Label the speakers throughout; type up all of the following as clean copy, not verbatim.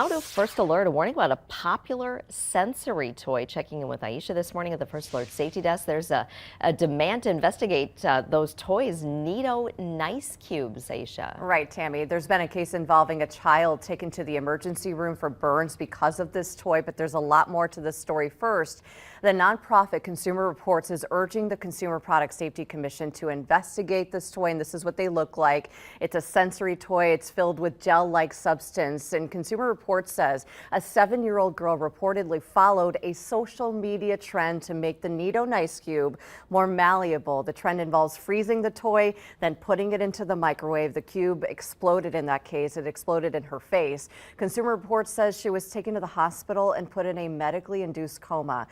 Speaker 1: Out of First Alert, a warning about a popular sensory toy. Checking in with Aisha this morning at the First Alert Safety Desk. There's a demand to investigate those toys, Nee Doh Nice Cubes, Aisha.
Speaker 2: Right, Tammy. There's been a case involving a child taken to the emergency room for burns because of this toy, but there's a lot more to this story. First, the nonprofit Consumer Reports is urging the Consumer Product Safety Commission to investigate this toy, and this is what they look like. It's a sensory toy. It's filled with gel-like substance, and Consumer Reports says a 7-year-old girl reportedly followed a social media trend to make the Nee Doh Nice Cube more malleable. The trend involves freezing the toy, then putting it into the microwave. The cube exploded in that case. It exploded in her face. Consumer Reports says she was taken to the hospital and put in a medically induced coma.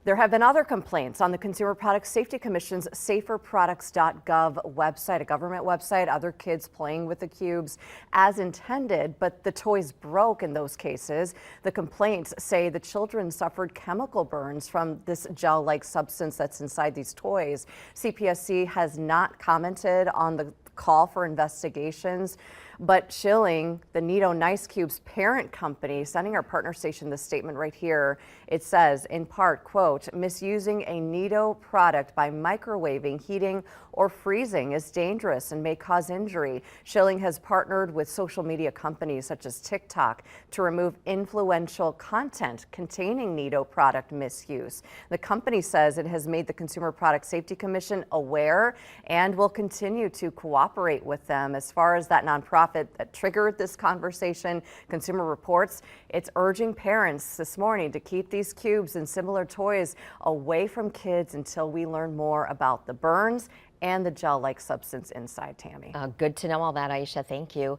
Speaker 2: There have been other complaints on the Consumer Product Safety Commission's saferproducts.gov website, a government website, other kids playing with the cubes as intended, but the toys broke in those cases. The complaints say the children suffered chemical burns from this gel-like substance that's inside these toys. CPSC has not commented on the call for investigations, but Chilling, the Nee Doh Nice Cube's parent company, sending our partner station this statement right here. It says, in part, quote, misusing a Nee Doh product by microwaving, heating, or freezing is dangerous and may cause injury. Chilling has partnered with social media companies such as TikTok to remove influential content containing Nee Doh product misuse. The company says it has made the Consumer Product Safety Commission aware and will continue to cooperate with them. As far as that nonprofit that triggered this conversation, Consumer Reports, it's urging parents this morning to keep these cubes and similar toys away from kids until we learn more about the burns and the gel-like substance inside, Tammy.
Speaker 1: Good to know all that, Aisha. Thank you.